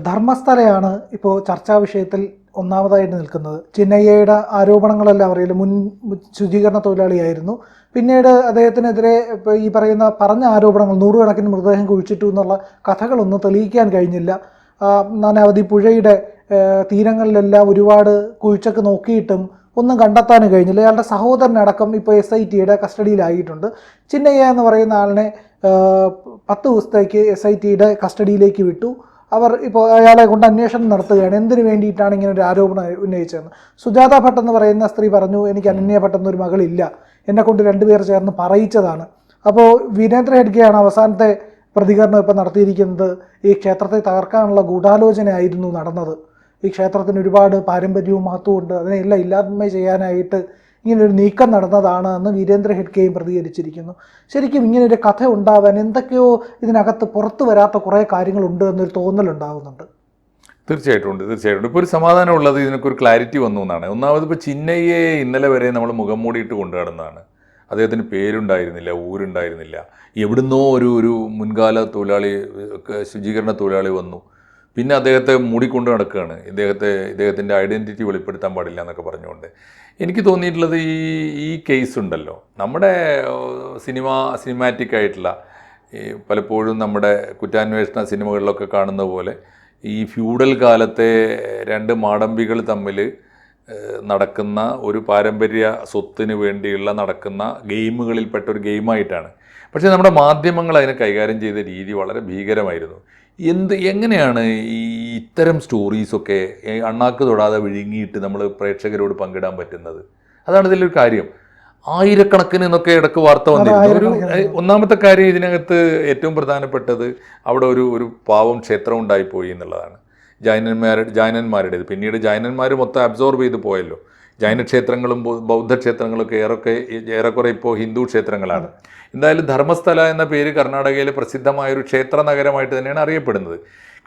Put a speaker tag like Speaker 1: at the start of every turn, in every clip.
Speaker 1: ധർമ്മസ്ഥലയാണ് ഇപ്പോൾ ചർച്ചാ വിഷയത്തിൽ ഒന്നാമതായിട്ട് നിൽക്കുന്നത്. ചിന്നയ്യയുടെ ആരോപണങ്ങളെല്ലാം അറിയില്ല, മുൻ ശുചീകരണ തൊഴിലാളിയായിരുന്നു. പിന്നീട് അദ്ദേഹത്തിനെതിരെ ഇപ്പോൾ ഈ പറഞ്ഞ ആരോപണങ്ങൾ, നൂറുകണക്കിന് മൃതദേഹം കുഴിച്ചിട്ടു എന്നുള്ള കഥകളൊന്നും തെളിയിക്കാൻ കഴിഞ്ഞില്ല. നാനാവധി പുഴയുടെ തീരങ്ങളിലെല്ലാം ഒരുപാട് കുഴിച്ചൊക്കെ നോക്കിയിട്ടും ഒന്നും കണ്ടെത്താനും കഴിഞ്ഞില്ല. അയാളുടെ സഹോദരനടക്കം ഇപ്പോൾ SITയുടെ കസ്റ്റഡിയിലായിട്ടുണ്ട്. ചിന്നയ്യ എന്ന് പറയുന്ന ആളിനെ 10 ദിവസത്തേക്ക് SITയുടെ കസ്റ്റഡിയിലേക്ക് വിട്ടു. അവർ ഇപ്പോൾ അയാളെ കൊണ്ട് അന്വേഷണം നടത്തുകയാണ്, എന്തിനു വേണ്ടിയിട്ടാണ് ഇങ്ങനെ ഒരു ആരോപണം ഉന്നയിച്ചതെന്ന്. സുജാത ഭട്ട് എന്ന് പറയുന്ന സ്ത്രീ പറഞ്ഞു, എനിക്ക് അനന്യ ഭട്ട് എന്നൊരു മകളില്ല, എന്നെക്കൊണ്ട് 2 പേർ ചേർന്ന് പറയിച്ചതാണ്. അപ്പോൾ വീരേന്ദ്ര ഹെഡ്ഗെയാണ് അവസാനത്തെ പ്രതികരണം ഇപ്പോൾ നടത്തിയിരിക്കുന്നത്. ഈ ക്ഷേത്രത്തെ തകർക്കാനുള്ള ഗൂഢാലോചനയായിരുന്നു നടന്നത്. ഈ ക്ഷേത്രത്തിന് ഒരുപാട് പാരമ്പര്യവും മഹത്വവും ഉണ്ട്, അതിനെല്ലാം ഇല്ലായ്മ ചെയ്യാനായിട്ട് ഇങ്ങനൊരു നീക്കം നടന്നതാണ് എന്ന് വീരേന്ദ്ര ഹെഡ്ഗെയും പ്രതികരിച്ചിരിക്കുന്നു. ശരിക്കും ഇങ്ങനൊരു കഥ ഉണ്ടാവാൻ എന്തൊക്കെയോ ഇതിനകത്ത് പുറത്തു വരാത്ത കുറേ കാര്യങ്ങളുണ്ട് എന്നൊരു തോന്നലുണ്ടാകുന്നുണ്ട്.
Speaker 2: തീർച്ചയായിട്ടും ഉണ്ട്. ഇപ്പോൾ ഒരു സമാധാനം ഉള്ളത് ഇതിനൊക്കെ ഒരു ക്ലാരിറ്റി വന്നു എന്നാണ്. ഒന്നാമത് ഇപ്പോൾ ചിന്നയ്യെ ഇന്നലെ വരെ നമ്മൾ മുഖം മൂടിയിട്ട് കൊണ്ടുനടന്നതാണ്. അദ്ദേഹത്തിന് പേരുണ്ടായിരുന്നില്ല, ഊരുണ്ടായിരുന്നില്ല. എവിടുന്നോ ഒരു മുൻകാല തൊഴിലാളി, ശുചീകരണ തൊഴിലാളി വന്നു, പിന്നെ അദ്ദേഹത്തെ മൂടിക്കൊണ്ട് നടക്കുകയാണ്. ഇദ്ദേഹത്തിൻ്റെ ഐഡൻറ്റിറ്റി വെളിപ്പെടുത്താൻ പാടില്ല എന്നൊക്കെ പറഞ്ഞുകൊണ്ട്. എനിക്ക് തോന്നിയിട്ടുള്ളത് ഈ കേസ് ഉണ്ടല്ലോ, നമ്മുടെ സിനിമാറ്റിക് ആയിട്ടുള്ള പലപ്പോഴും നമ്മുടെ കുറ്റാന്വേഷണ സിനിമകളിലൊക്കെ കാണുന്ന പോലെ ഈ ഫ്യൂഡൽ കാലത്തെ 2 മാടമ്പികൾ തമ്മിൽ നടക്കുന്ന ഒരു പാരമ്പര്യ സ്വത്തിന് വേണ്ടിയുള്ള നടക്കുന്ന ഗെയിമുകളിൽപ്പെട്ട ഒരു ഗെയിമായിട്ടാണ്. പക്ഷേ നമ്മുടെ മാധ്യമങ്ങൾ അതിനെ കൈകാര്യം ചെയ്ത രീതി വളരെ ഭീകരമായിരുന്നു. എങ്ങനെയാണ് ഈ ഇത്തരം സ്റ്റോറീസൊക്കെ അണ്ണാക്ക് തൊടാതെ വിഴുങ്ങിയിട്ട് നമ്മൾ പ്രേക്ഷകരോട് പങ്കിടാൻ പറ്റുന്നത്? അതാണ് ഇതിലൊരു കാര്യം. ആയിരക്കണക്കിന് എന്നൊക്കെ ഇടയ്ക്ക് വാർത്ത വന്നിരുന്നു. ഒന്നാമത്തെ കാര്യം, ഇതിനകത്ത് ഏറ്റവും പ്രധാനപ്പെട്ടത് അവിടെ ഒരു പാവം ക്ഷേത്രം ഉണ്ടായിപ്പോയി എന്നുള്ളതാണ്. ജൈനന്മാരുടേത്. പിന്നീട് ജൈനന്മാർ മൊത്തം അബ്സോർബ് ചെയ്ത് പോയല്ലോ. ജൈനക്ഷേത്രങ്ങളും ബൗദ്ധക്ഷേത്രങ്ങളൊക്കെ ഏറെക്കുറെ ഇപ്പോൾ ഹിന്ദു ക്ഷേത്രങ്ങളാണ്. എന്തായാലും ധർമ്മസ്ഥല എന്ന പേര് കർണാടകയിലെ പ്രസിദ്ധമായൊരു ക്ഷേത്ര നഗരമായിട്ട് തന്നെയാണ് അറിയപ്പെടുന്നത്.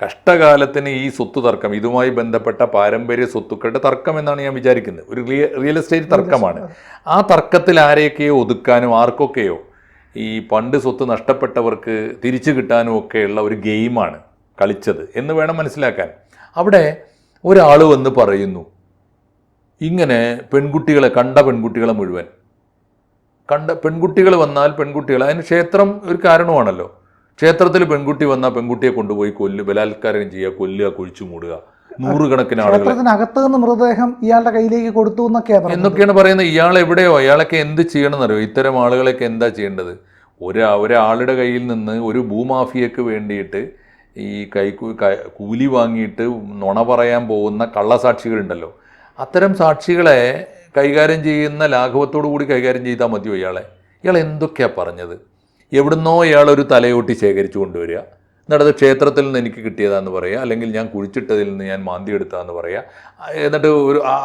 Speaker 2: കഷ്ടകാലത്തിന് ഈ സ്വത്ത് തർക്കം, ഇതുമായി ബന്ധപ്പെട്ട പാരമ്പര്യ സ്വത്തുക്കളുടെ തർക്കം എന്നാണ് ഞാൻ വിചാരിക്കുന്നത്. ഒരു റിയൽ എസ്റ്റേറ്റ് തർക്കമാണ്. ആ തർക്കത്തിൽ ആരെയൊക്കെയോ ഒതുക്കാനും ആർക്കൊക്കെയോ ഈ പണ്ട് സ്വത്ത് നഷ്ടപ്പെട്ടവർക്ക് തിരിച്ചു കിട്ടാനും ഒക്കെയുള്ള ഒരു ഗെയിമാണ് കളിച്ചത് എന്ന് വേണം മനസ്സിലാക്കാൻ. അവിടെ ഒരാൾ വന്ന് പറയുന്നു, ഇങ്ങനെ കണ്ട പെൺകുട്ടികളെ മുഴുവൻ പെൺകുട്ടികൾ വന്നാൽ അതിന് ക്ഷേത്രം ഒരു കാരണമാണല്ലോ. ക്ഷേത്രത്തിൽ പെൺകുട്ടി വന്നാൽ പെൺകുട്ടിയെ കൊണ്ടുപോയി ബലാത്കാരം ചെയ്യുക, കൊല്ലുക, കുഴിച്ചു മൂടുക, നൂറുകണക്കിന് ആളുകൾ
Speaker 1: മൃതദേഹം ഇയാളുടെ കയ്യിലേക്ക് കൊടുത്തു
Speaker 2: എന്നൊക്കെയാണ് പറയുന്നത്. ഇയാൾ എവിടെയോ, ഇയാളൊക്കെ എന്ത് ചെയ്യണമെന്നറിയോ? ഇത്തരം ആളുകളൊക്കെ എന്താ ചെയ്യേണ്ടത്? ഒരാളുടെ കയ്യിൽ നിന്ന് ഒരു ഭൂമാഫിയക്ക് വേണ്ടിയിട്ട് ഈ കൂലി വാങ്ങിയിട്ട് നുണ പറയാൻ പോകുന്ന കള്ളസാക്ഷികളുണ്ടല്ലോ, അത്തരം സാക്ഷികളെ കൈകാര്യം ചെയ്യുന്ന ലാഘവത്തോടു കൂടി കൈകാര്യം ചെയ്താൽ മതിയോ? ഇയാൾ എന്തൊക്കെയാണ് പറഞ്ഞത്? എവിടുന്നോ ഇയാളൊരു തലയോട്ടി ശേഖരിച്ചു കൊണ്ടുവരിക, എന്നിട്ട് ക്ഷേത്രത്തിൽ നിന്ന് എനിക്ക് കിട്ടിയതാന്ന് പറയുക, അല്ലെങ്കിൽ ഞാൻ കുഴിച്ചിട്ടതിൽ നിന്ന് ഞാൻ മാന്തി എടുത്തതെന്ന് പറയുക, എന്നിട്ട്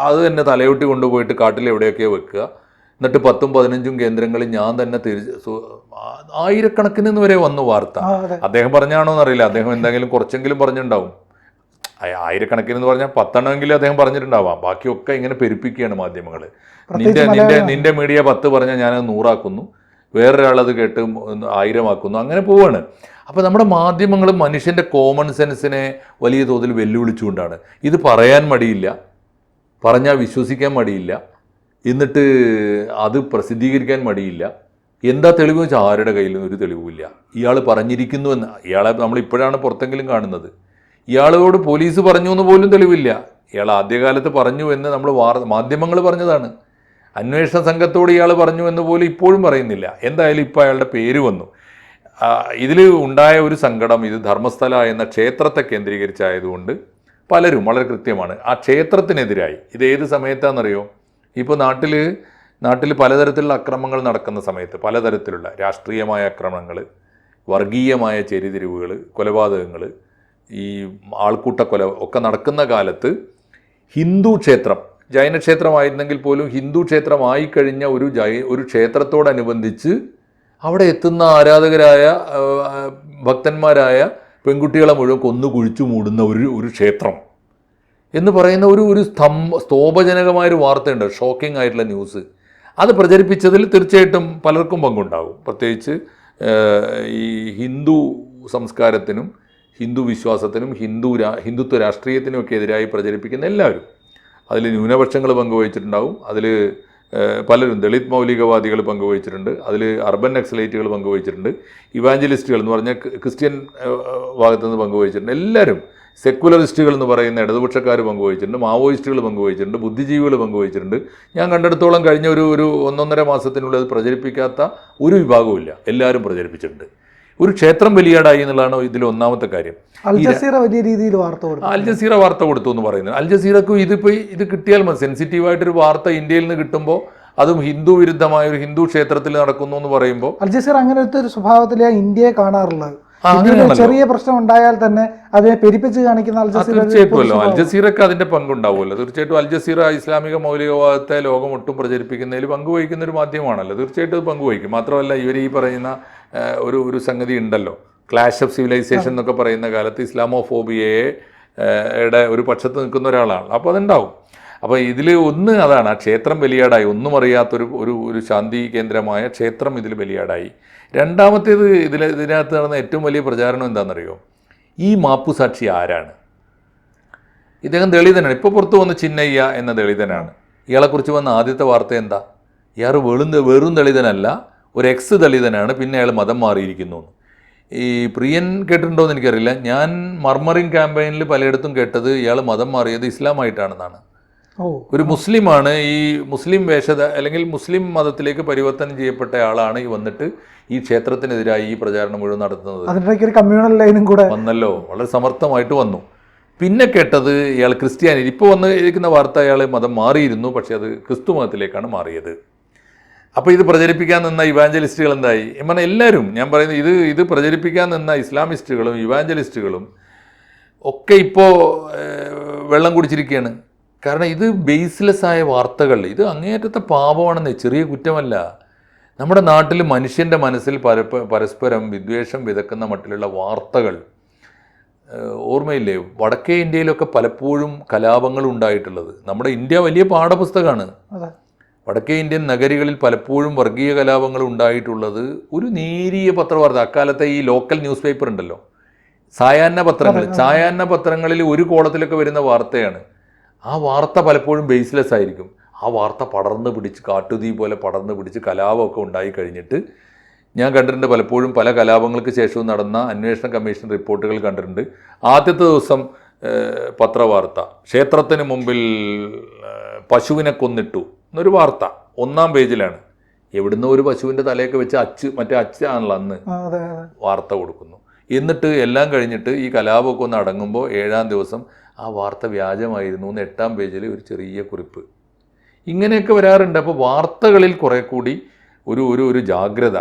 Speaker 2: അത് തന്നെ തലയോട്ടി കൊണ്ടുപോയിട്ട് കാട്ടിൽ എവിടെയൊക്കെയോ വെക്കുക, എന്നിട്ട് 10ഉം 15ഉം കേന്ദ്രങ്ങളിൽ ഞാൻ തന്നെ ആയിരക്കണക്കിന് വരെ വന്നു വാർത്ത. അദ്ദേഹം പറഞ്ഞാണോ എന്നറിയില്ല, അദ്ദേഹം എന്തെങ്കിലും കുറച്ചെങ്കിലും പറഞ്ഞിട്ടുണ്ടാവും. ആയിരക്കണക്കിന് എന്ന് പറഞ്ഞാൽ 10 എണ്ണമെങ്കിലും അദ്ദേഹം പറഞ്ഞിട്ടുണ്ടാവാം. ബാക്കിയൊക്കെ ഇങ്ങനെ പെരുപ്പിക്കുകയാണ് മാധ്യമങ്ങൾ. നിന്റെ മീഡിയ 10 പറഞ്ഞാൽ ഞാനത് 100 ആക്കുന്നു, വേറൊരാളത് കേട്ട് 1000 ആക്കുന്നു, അങ്ങനെ പോവാണ്. അപ്പോൾ നമ്മുടെ മാധ്യമങ്ങളും മനുഷ്യൻ്റെ കോമൺ സെൻസിനെ വലിയ തോതിൽ വെല്ലുവിളിച്ചുകൊണ്ടാണ്. ഇത് പറയാൻ മടിയില്ല, പറഞ്ഞാൽ വിശ്വസിക്കാൻ മടിയില്ല, എന്നിട്ട് അത് പ്രസിദ്ധീകരിക്കാൻ മടിയില്ല. എന്താ തെളിവ് വെച്ചാൽ ആരുടെ കയ്യിലും ഒരു തെളിവുമില്ല. ഇയാൾ പറഞ്ഞിരിക്കുന്നുവെന്ന്, ഇയാളെ നമ്മളിപ്പോഴാണ് പുറത്തെങ്കിലും കാണുന്നത്. ഇയാളോട് പോലീസ് പറഞ്ഞു എന്ന് പോലും തെളിവില്ല. ഇയാൾ ആദ്യകാലത്ത് പറഞ്ഞു എന്ന് നമ്മൾ മാധ്യമങ്ങൾ പറഞ്ഞതാണ്. അന്വേഷണ സംഘത്തോട് ഇയാൾ പറഞ്ഞു എന്ന് പോലും ഇപ്പോഴും പറയുന്നില്ല. എന്തായാലും ഇപ്പോൾ അയാളുടെ പേര് വന്നു. ഇതിൽ ഉണ്ടായ ഒരു സങ്കടം, ഇത് ധർമ്മസ്ഥല എന്ന ക്ഷേത്രത്തെ കേന്ദ്രീകരിച്ചായതുകൊണ്ട് പലരും വളരെ കൃത്യമാണ് ആ ക്ഷേത്രത്തിനെതിരായി. ഇത് ഏത് സമയത്താണെന്നറിയോ? ഇപ്പോൾ നാട്ടിൽ പലതരത്തിലുള്ള അക്രമങ്ങൾ നടക്കുന്ന സമയത്ത്, പലതരത്തിലുള്ള രാഷ്ട്രീയമായ അക്രമങ്ങൾ, വർഗീയമായ ചേരിതിരിവുകൾ, കൊലപാതകങ്ങൾ, ഈ ആൾക്കൂട്ടക്കൊല ഒക്കെ നടക്കുന്ന കാലത്ത് ഹിന്ദു ക്ഷേത്രം, ജൈനക്ഷേത്രമായിരുന്നെങ്കിൽ പോലും ഹിന്ദു ക്ഷേത്രമായി കഴിഞ്ഞ ഒരു ക്ഷേത്രത്തോടനുബന്ധിച്ച് അവിടെ എത്തുന്ന ആരാധകരായ ഭക്തന്മാരായ പെൺകുട്ടികളെ മുഴുവൻ കൊന്നു കുഴിച്ചു മൂടുന്ന ഒരു ക്ഷേത്രം എന്ന് പറയുന്ന ഒരു സ്തോഭജനകമായൊരു വാർത്തയുണ്ട്, ഷോക്കിംഗ് ആയിട്ടുള്ള ന്യൂസ്. അത് പ്രചരിപ്പിച്ചതിൽ തീർച്ചയായിട്ടും പലർക്കും പങ്കുണ്ടാകും. പ്രത്യേകിച്ച് ഈ ഹിന്ദു സംസ്കാരത്തിനും ഹിന്ദു വിശ്വാസത്തിനും ഹിന്ദുത്വ രാഷ്ട്രീയത്തിനും ഒക്കെ എതിരായി പ്രചരിപ്പിക്കുന്ന എല്ലാവരും അതിൽ ന്യൂനപക്ഷങ്ങൾ പങ്കുവഹിച്ചിട്ടുണ്ടാവും, അതിൽ പലരും ദളിത് മൗലികവാദികൾ പങ്കുവഹിച്ചിട്ടുണ്ട്, അതിൽ അർബൻ നക്സലൈറ്റുകൾ പങ്കുവഹിച്ചിട്ടുണ്ട്, ഇവാഞ്ചലിസ്റ്റുകൾ എന്ന് പറഞ്ഞാൽ ക്രിസ്ത്യൻ ഭാഗത്തുനിന്ന് പങ്കുവഹിച്ചിട്ടുണ്ട്, എല്ലാവരും സെക്കുലറിസ്റ്റുകൾ എന്ന് പറയുന്ന ഇടതുപക്ഷക്കാർ പങ്കുവഹിച്ചിട്ടുണ്ട്, മാവോയിസ്റ്റുകൾ പങ്കുവഹിച്ചിട്ടുണ്ട്, ബുദ്ധിജീവികൾ പങ്കുവഹിച്ചിട്ടുണ്ട്. ഞാൻ കണ്ടെടുത്തോളം കഴിഞ്ഞ ഒരു 1.5 മാസത്തിനുള്ളിൽ അത് പ്രചരിപ്പിക്കാത്ത ഒരു വിഭാഗവുമില്ല, എല്ലാവരും പ്രചരിപ്പിച്ചിട്ടുണ്ട്. ഒരു ക്ഷേത്രം ബലിയാടായി എന്നുള്ളതാണ് ഇതിൽ ഒന്നാമത്തെ കാര്യം.
Speaker 1: അൽ ജസീറ വലിയ രീതിയിൽ വാർത്ത കൊടുത്തു,
Speaker 2: അൽ ജസീറ വാർത്ത കൊടുത്തു എന്ന് പറയുന്നത്. അൽ ജസീറക്കും ഇത് കിട്ടിയാൽ മതി. സെൻസിറ്റീവായിട്ടൊരു വാർത്ത ഇന്ത്യയിൽ നിന്ന് കിട്ടുമ്പോൾ, അതും ഹിന്ദു വിരുദ്ധമായ ഒരു ഹിന്ദു ക്ഷേത്രത്തിൽ നടക്കുന്നു എന്ന് പറയുമ്പോൾ,
Speaker 1: അൽ ജസീറ അങ്ങനത്തെ ഒരു സ്വഭാവത്തിലെ ഇന്ത്യയെ കാണാറുള്ളത്. ചെറിയ പ്രശ്നം ഉണ്ടായാൽ തന്നെ അതിനെ പെരിപ്പിച്ച് കാണിക്കുന്ന അൽ ജസീറ.
Speaker 2: തീർച്ചയായിട്ടുമല്ലോ അൽ ജസീറക്ക് അതിന്റെ പങ്കുണ്ടാവുമല്ലോ. തീർച്ചയായിട്ടും അൽ ജസീറ ഇസ്ലാമിക മൗലികവാദത്തെ ലോകമൊട്ടും പ്രചരിപ്പിക്കുന്നതിൽ പങ്കുവഹിക്കുന്ന ഒരു മാധ്യമമാണല്ലോ. തീർച്ചയായിട്ടും അത് പങ്കുവഹിക്കും. മാത്രമല്ല ഇവർ ഈ പറയുന്ന ഒരു സംഗതി ഉണ്ടല്ലോ, ക്ലാഷ് ഓഫ് സിവിലൈസേഷൻ എന്നൊക്കെ പറയുന്ന കാലത്ത് ഇസ്ലാമോഫോബിയയുടെ ഒരു പക്ഷത്ത് നിൽക്കുന്ന ഒരാളാണ്. അപ്പോൾ അതുണ്ടാവും. അപ്പോൾ ഇതിൽ ഒന്ന് അതാണ്, ആ ക്ഷേത്രം ബലിയാടായി. ഒന്നും അറിയാത്തൊരു ഒരു ശാന്തി കേന്ദ്രമായ ക്ഷേത്രം ഇതിൽ ബലിയാടായി. രണ്ടാമത്തേത് ഇതിനകത്ത് നടന്ന ഏറ്റവും വലിയ പ്രചാരണം എന്താണെന്നറിയോ? ഈ മാപ്പുസാക്ഷി ആരാണ്? ഇദ്ദേഹം ദളിതനാണ്. ഇപ്പോൾ പുറത്തു വന്ന ചിന്നയ്യ എന്ന ദളിതനാണ്. ഇയാളെക്കുറിച്ച് വന്ന ആദ്യത്തെ വാർത്ത എന്താ? ഇയാൾ വെറും ദളിതനല്ല, ഒരു എക്സ് ദളിതനാണ്, പിന്നെ അയാൾ മതം മാറിയിരിക്കുന്നു. ഈ പ്രിയൻ കേട്ടിട്ടുണ്ടോ എന്ന് എനിക്കറിയില്ല. ഞാൻ മർമറിൻ ക്യാമ്പയിനിൽ പലയിടത്തും കേട്ടത് ഇയാൾ മതം മാറിയത് ഇസ്ലാമായിട്ടാണെന്നാണ്. ഒരു മുസ്ലിമാണ്, ഈ മുസ്ലിം അല്ലെങ്കിൽ മുസ്ലിം മതത്തിലേക്ക് പരിവർത്തനം ചെയ്യപ്പെട്ട ആളാണ് ഈ വന്നിട്ട് ഈ ക്ഷേത്രത്തിനെതിരായി ഈ പ്രചാരണം മുഴുവൻ നടത്തുന്നത്.
Speaker 1: അതിലേക്ക് ഒരു കമ്മ്യൂണൽ ലൈനും കൂടെ വന്നല്ലോ,
Speaker 2: വളരെ സമർത്ഥമായിട്ട് വന്നു. പിന്നെ കേട്ടത് ഇയാൾ ക്രിസ്ത്യാനി. ഇപ്പോൾ വന്നിരിക്കുന്ന വാർത്ത അയാൾ മതം മാറിയിരുന്നു, പക്ഷേ അത് ക്രിസ്തു മതത്തിലേക്കാണ് മാറിയത്. അപ്പോൾ ഇത് പ്രചരിപ്പിക്കാൻ നിന്ന ഇവാഞ്ചലിസ്റ്റുകൾ എന്തായി? എല്ലാവരും, ഞാൻ പറയുന്നത് ഇത് പ്രചരിപ്പിക്കാൻ നിന്ന ഇസ്ലാമിസ്റ്റുകളും ഇവാഞ്ചലിസ്റ്റുകളും ഒക്കെ ഇപ്പോൾ വെള്ളം കുടിച്ചിരിക്കുകയാണ്. കാരണം ഇത് ബേസ്ലെസ് ആയ വാർത്തകൾ, ഇത് അങ്ങേയറ്റത്തെ പാപമാണെന്നേ, ചെറിയ കുറ്റമല്ല. നമ്മുടെ നാട്ടിൽ മനുഷ്യൻ്റെ മനസ്സിൽ പരസ്പരം വിദ്വേഷം വിതക്കുന്ന മട്ടിലുള്ള വാർത്തകൾ ഓർമ്മയില്ലേ? വടക്കേ ഇന്ത്യയിലൊക്കെ പലപ്പോഴും കലാപങ്ങൾ ഉണ്ടായിട്ടുള്ളത്. നമ്മുടെ ഇന്ത്യ വലിയ പാഠപുസ്തകമാണ്. വടക്കേ ഇന്ത്യൻ നഗരികളിൽ പലപ്പോഴും വർഗീയ കലാപങ്ങൾ ഉണ്ടായിട്ടുള്ളത് ഒരു നേരിയ പത്രവാർത്ത. അക്കാലത്തെ ഈ ലോക്കൽ ന്യൂസ് പേപ്പർ ഉണ്ടല്ലോ, സായാഹ്ന പത്രങ്ങളിൽ ഒരു കോളത്തിലൊക്കെ വരുന്ന വാർത്തയാണ്. ആ വാർത്ത പലപ്പോഴും ബേസ്ലെസ് ആയിരിക്കും. ആ വാർത്ത പടർന്ന് പിടിച്ച് കാട്ടുതീ പോലെ പടർന്ന് പിടിച്ച് കലാപമൊക്കെ ഉണ്ടായി കഴിഞ്ഞിട്ട് ഞാൻ കണ്ടിട്ടുണ്ട്. പലപ്പോഴും പല കലാപങ്ങൾക്ക് ശേഷവും നടന്ന അന്വേഷണ കമ്മീഷൻ റിപ്പോർട്ടുകൾ കണ്ടിട്ടുണ്ട്. ആദ്യത്തെ ദിവസം പത്രവാർത്ത, ക്ഷേത്രത്തിന് മുമ്പിൽ പശുവിനെ കൊന്നിട്ടു എന്നൊരു വാർത്ത 1-ാം പേജിലാണ്. എവിടുന്നോ ഒരു പശുവിൻ്റെ തലയൊക്കെ വെച്ച് മറ്റേ അച്ചാണല്ലോ അന്ന് വാർത്ത കൊടുക്കുന്നു. എന്നിട്ട് എല്ലാം കഴിഞ്ഞിട്ട് ഈ കലാപമൊക്കെ ഒന്ന് അടങ്ങുമ്പോൾ 7-ാം ദിവസം ആ വാർത്ത വ്യാജമായിരുന്നു എന്ന് 8-ാം പേജിൽ ഒരു ചെറിയ കുറിപ്പ്. ഇങ്ങനെയൊക്കെ വരാറുണ്ട്. അപ്പോൾ വാർത്തകളിൽ കുറെ കൂടി ഒരു ജാഗ്രത,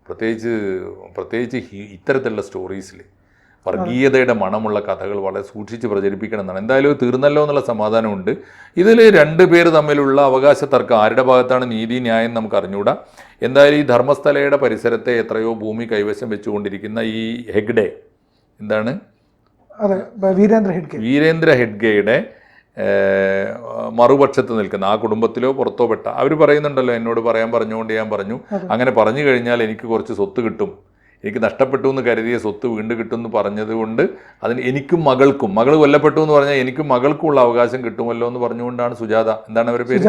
Speaker 2: പ്രത്യേകിച്ച് ഇത്തരത്തിലുള്ള സ്റ്റോറീസിൽ വർഗീയതയുടെ മണമുള്ള കഥകൾ വളരെ സൂക്ഷിച്ച് പ്രചരിപ്പിക്കണം എന്നാണ്. എന്തായാലും തീർന്നല്ലോ എന്നുള്ള സമാധാനമുണ്ട്. ഇതിൽ 2 പേർ തമ്മിലുള്ള അവകാശ തർക്കം, ആരുടെ ഭാഗത്താണ് നീതി ന്യായം നമുക്ക് അറിഞ്ഞുകൂടാ. എന്തായാലും ഈ ധർമ്മസ്ഥലയുടെ പരിസരത്തെ എത്രയോ ഭൂമി കൈവശം വെച്ചുകൊണ്ടിരിക്കുന്ന ഈ ഹെഗ്ഡെ, എന്താണ് വീരേന്ദ്ര ഹെഗ്ഡെയുടെ മറുപക്ഷത്ത് നിൽക്കുന്ന ആ കുടുംബത്തിലോ പുറത്തോ പെട്ട അവർ പറയുന്നുണ്ടല്ലോ, എന്നോട് പറഞ്ഞുകൊണ്ട് ഞാൻ പറഞ്ഞു, അങ്ങനെ പറഞ്ഞു കഴിഞ്ഞാൽ എനിക്ക് കുറച്ച് സ്വത്ത് കിട്ടും, എനിക്ക് നഷ്ടപ്പെട്ടു എന്ന് കരുതിയ സ്വത്ത് വീണ്ടും കിട്ടുമെന്ന് പറഞ്ഞതുകൊണ്ട് അതിന് എനിക്കും മകൾ കൊല്ലപ്പെട്ടു എന്ന് പറഞ്ഞാൽ എനിക്കും മകൾക്കുള്ള അവകാശം കിട്ടുമല്ലോ എന്ന് പറഞ്ഞുകൊണ്ടാണ് സുജാത, എന്താണ് അവരുടെ പേര്,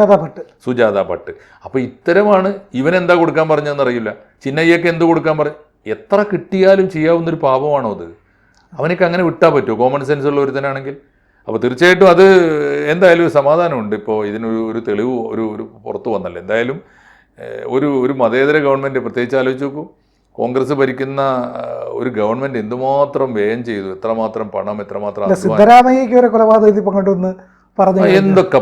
Speaker 2: സുജാത ഭട്ട്. അപ്പോൾ ഇത്തരമാണ്. ഇവനെന്താ കൊടുക്കാൻ പറഞ്ഞതെന്നറിയില്ല. ചിന്നയ്യക്ക് എന്ത് കൊടുക്കാൻ പറഞ്ഞു? എത്ര കിട്ടിയാലും ചെയ്യാവുന്നൊരു പാപമാണോ അത്? അവനൊക്കെ അങ്ങനെ വിട്ടാൽ പറ്റുമോ കോമൺ സെൻസ് ഉള്ള ഒരുത്തനാണെങ്കിൽ? അപ്പോൾ തീർച്ചയായിട്ടും അത് എന്തായാലും സമാധാനമുണ്ട്. ഇപ്പോൾ ഇതിനൊരു തെളിവ് ഒരു പുറത്തു വന്നല്ലോ. എന്തായാലും ഒരു മതേതര ഗവൺമെൻറ്, പ്രത്യേകിച്ച് ആലോചിച്ച് നോക്കൂ, കോൺഗ്രസ് ഭരിക്കുന്ന ഒരു ഗവൺമെൻറ് എന്തുമാത്രം വ്യയം ചെയ്തു, എത്രമാത്രം പണം, എത്രമാത്രം എന്തൊക്കെ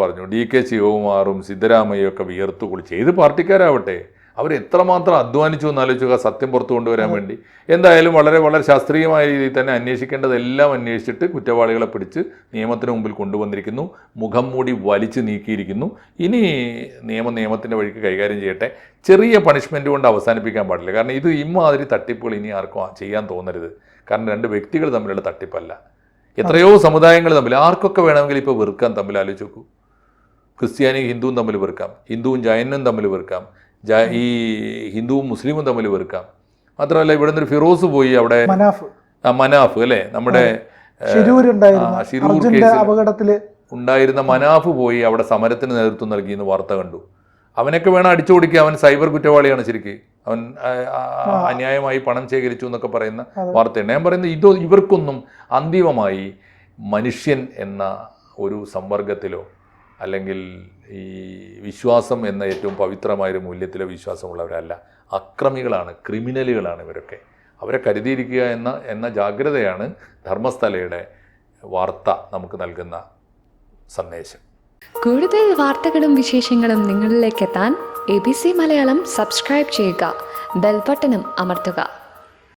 Speaker 2: പറഞ്ഞു. DK ശിവകുമാറും സിദ്ധരാമയ്യും ഒക്കെ വിയർത്തു കുളിച്ച് ഏത് പാർട്ടിക്കാരാവട്ടെ അവർ എത്രമാത്രം അധ്വാനിച്ചു എന്നാലോചിക്കുക സത്യം പുറത്തു കൊണ്ടുവരാൻ വേണ്ടി. എന്തായാലും വളരെ വളരെ ശാസ്ത്രീയമായ രീതിയിൽ തന്നെ അന്വേഷിക്കേണ്ടതെല്ലാം അന്വേഷിച്ചിട്ട് കുറ്റവാളികളെ പിടിച്ച് നിയമത്തിന് മുമ്പിൽ കൊണ്ടുവന്നിരിക്കുന്നു. മുഖം മൂടി വലിച്ചു നീക്കിയിരിക്കുന്നു. ഇനി നിയമത്തിൻ്റെ വഴിക്ക് കൈകാര്യം ചെയ്യട്ടെ. ചെറിയ പണിഷ്മെൻറ്റ് കൊണ്ട് അവസാനിപ്പിക്കാൻ പാടില്ല. കാരണം ഇത് ഇമാതിരി തട്ടിപ്പുകൾ ഇനി ആർക്കും ചെയ്യാൻ തോന്നരുത്. കാരണം 2 വ്യക്തികൾ തമ്മിലുള്ള തട്ടിപ്പല്ല, എത്രയോ സമുദായങ്ങൾ തമ്മിൽ ആർക്കൊക്കെ വേണമെങ്കിൽ ഇപ്പോൾ വെറുക്കാൻ തമ്മിൽ ആലോചിച്ച് നോക്കൂ. ക്രിസ്ത്യാനിയും ഹിന്ദുവും തമ്മിൽ വെറുക്കാം, ഹിന്ദുവും ജൈനനും തമ്മിൽ വെറുക്കാം, ഈ ഹിന്ദുവും മുസ്ലിമും തമ്മിൽ വെറുക്കാം. മാത്രമല്ല ഇവിടെ നിന്നൊരു ഫിറോസ് പോയി അവിടെ മനാഫ് അല്ലേ, നമ്മുടെ
Speaker 1: ശിരൂരുണ്ടായിരുന്നു
Speaker 2: ശിരൂർ
Speaker 1: അർജുന്റെ
Speaker 2: കേസിൽ
Speaker 1: അപകടത്തില്
Speaker 2: ഉണ്ടായിരുന്ന മനാഫ് പോയി അവിടെ സമരത്തിന് നേതൃത്വം നൽകിയെന്ന് വാർത്ത കണ്ടു. അവനൊക്കെ വേണം അടിച്ചോടിക്കുക, അവൻ സൈബർ കുറ്റവാളിയാണ് ശരിക്ക്, അവൻ അന്യായമായി പണം ശേഖരിച്ചു എന്നൊക്കെ പറയുന്ന വാർത്തയുണ്ട്. ഞാൻ പറയുന്നത് ഇവർക്കൊന്നും അന്തിമമായി മനുഷ്യൻ എന്ന ഒരു സംവർഗത്തിലോ അല്ലെങ്കിൽ ഈ വിശ്വാസം എന്ന ഏറ്റവും പവിത്രമായൊരു മൂല്യത്തിലോ വിശ്വാസമുള്ളവരല്ല. അക്രമികളാണ്, ക്രിമിനലുകളാണ് ഇവരൊക്കെ. അവരെ കരുതിയിരിക്കുക എന്ന ജാഗ്രതയാണ് ധർമ്മസ്ഥലയുടെ വാർത്ത നമുക്ക് നൽകുന്ന സന്ദേശം.
Speaker 3: കൂടുതൽ വാർത്തകളും വിശേഷങ്ങളും നിങ്ങളിലേക്ക് എത്താൻ ABC മലയാളം സബ്സ്ക്രൈബ് ചെയ്യുക, ബെൽ ബട്ടണും അമർത്തുക.